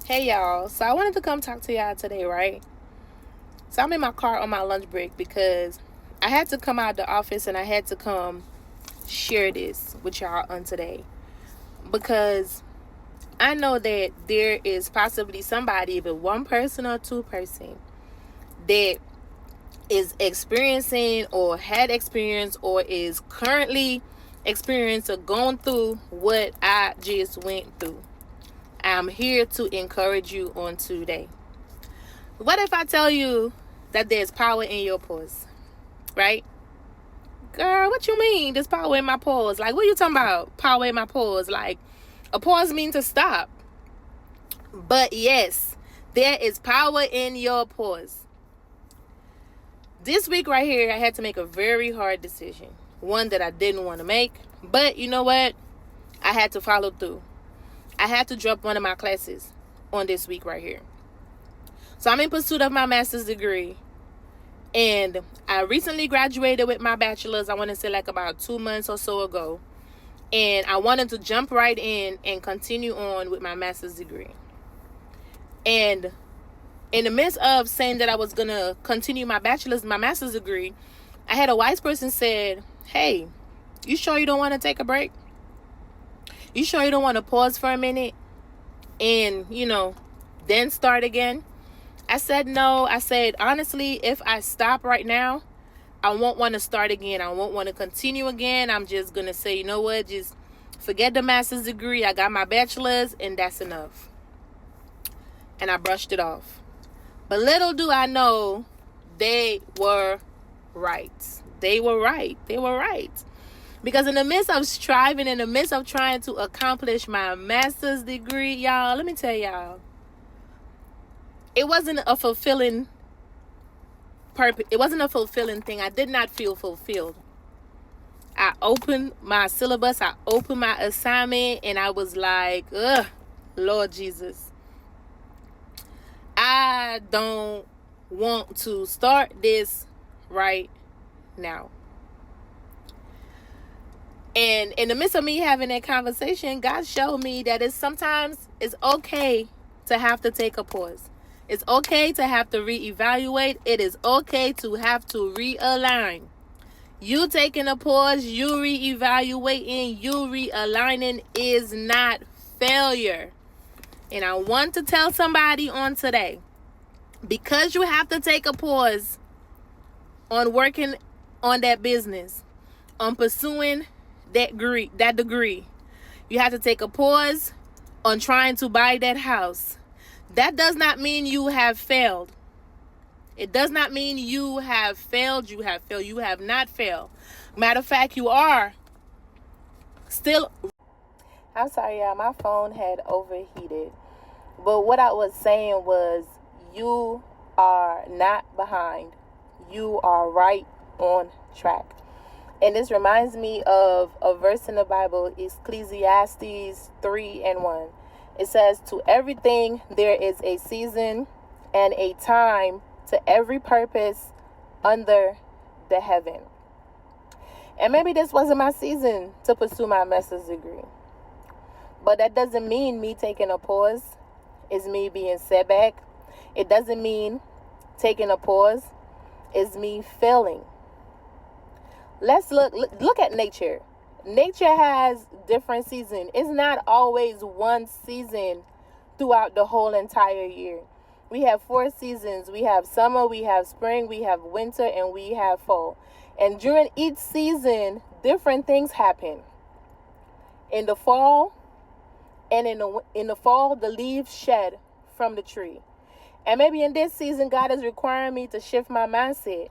Hey y'all, so I wanted to come talk to y'all today, right? So I'm in my car on my lunch break because I had to come out of the office and I had to come share this with y'all on today. Because I know that there is possibly somebody, either one person or two person, that is experiencing or had experienced or is currently experiencing or going through what I just went through. I'm here to encourage you on today. What if I tell you that there's power in your pause? Right? Girl, what you mean? There's power in my pause. Like, what are you talking about? Power in my pause. Like, a pause means to stop. But yes, there is power in your pause. This week right here, I had to make a very hard decision. One that I didn't want to make. But you know what? I had to follow through. I had to drop one of my classes on this week right here. So I'm in pursuit of my master's degree. And I recently graduated with my bachelor's, I want to say like about 2 months or so ago. And I wanted to jump right in and continue on with my master's degree. And in the midst of saying that I was going to continue my master's degree, I had a wise person said, hey, you sure you don't want to take a break? You sure you don't want to pause for a minute and, then start again? I said no. I said, honestly, if I stop right now, I won't want to start again. I won't want to continue again. I'm just going to say, you know what? Just forget the master's degree. I got my bachelor's and that's enough. And I brushed it off. But little do I know, they were right. They were right. They were right. Because in the midst of striving, in the midst of trying to accomplish my master's degree, y'all, let me tell y'all, it wasn't a fulfilling purpose. It wasn't a fulfilling thing. I did not feel fulfilled. I opened my syllabus, I opened my assignment, and I was like, ugh, Lord Jesus, I don't want to start this right now. And in the midst of me having that conversation, God showed me that sometimes it's okay to have to take a pause. It's okay to have to reevaluate. It is okay to have to realign. You taking a pause, you reevaluating, you realigning is not failure. And I want to tell somebody on today, because you have to take a pause on working on that business, on pursuing that degree, you have to take a pause on trying to buy that house. That does not mean you have failed. It does not mean you have failed. You have failed. You have not failed. Matter of fact, you are still. I'm sorry, y'all. My phone had overheated. But what I was saying was, you are not behind. You are right on track. And this reminds me of a verse in the Bible, Ecclesiastes 3:1. It says, to everything there is a season and a time to every purpose under the heaven. And maybe this wasn't my season to pursue my master's degree. But that doesn't mean me taking a pause is me being set back. It doesn't mean taking a pause is me failing. Let's look at nature. Nature has different seasons. It's not always one season throughout the whole entire year. We have 4 seasons. We have summer, we have spring, we have winter, and we have fall. And during each season, different things happen. In the fall, in the fall, the leaves shed from the tree. And maybe in this season, God is requiring me to shift my mindset.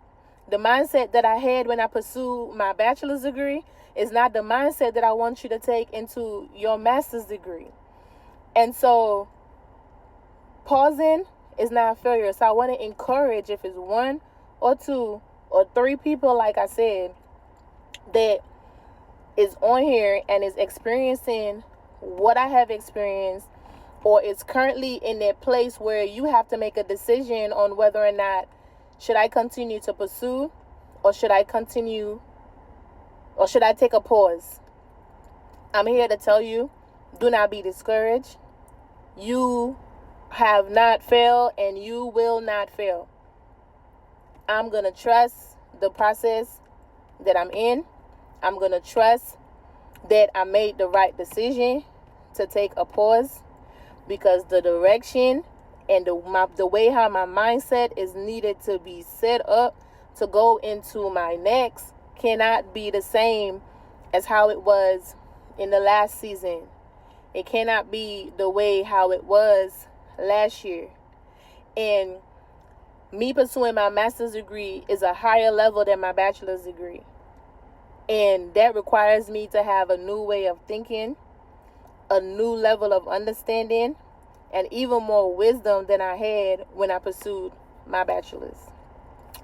The mindset that I had when I pursued my bachelor's degree is not the mindset that I want you to take into your master's degree. And so pausing is not failure. So I want to encourage, if it's 1 or 2 or 3 people, like I said, that is on here and is experiencing what I have experienced, or is currently in that place where you have to make a decision on whether or not should I continue to pursue, or should I take a pause. I'm here to tell you, do not be discouraged. You have not failed, and you will not fail. I'm going to trust the process that I'm in. I'm going to trust that I made the right decision to take a pause, because the direction and the way how my mindset is needed to be set up to go into my next cannot be the same as how it was in the last season. It cannot be the way how it was last year. And me pursuing my master's degree is a higher level than my bachelor's degree. And that requires me to have a new way of thinking, a new level of understanding, and even more wisdom than I had when I pursued my bachelor's.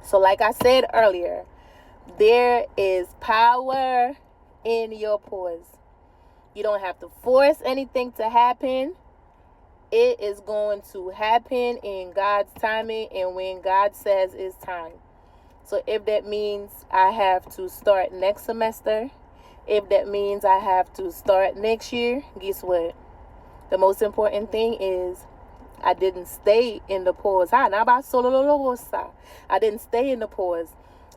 So like I said earlier, there is power in your pause. You don't have to force anything to happen. It is going to happen in God's timing and when God says it's time. So if that means I have to start next semester, if that means I have to start next year, guess what? The most important thing is I didn't stay in the pause. I didn't stay in the pause.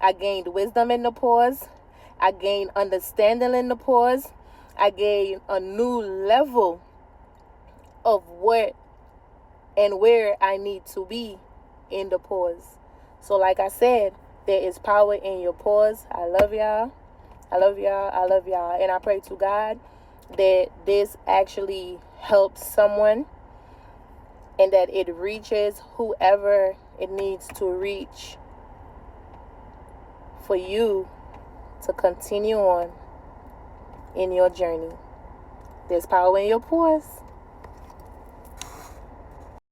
I gained wisdom in the pause. I gained understanding in the pause. I gained a new level of what and where I need to be in the pause. So like I said, there is power in your pause. I love y'all. I love y'all. I love y'all. And I pray to God that this actually helps someone and that it reaches whoever it needs to reach for you to continue on in your journey. There's power in your pause.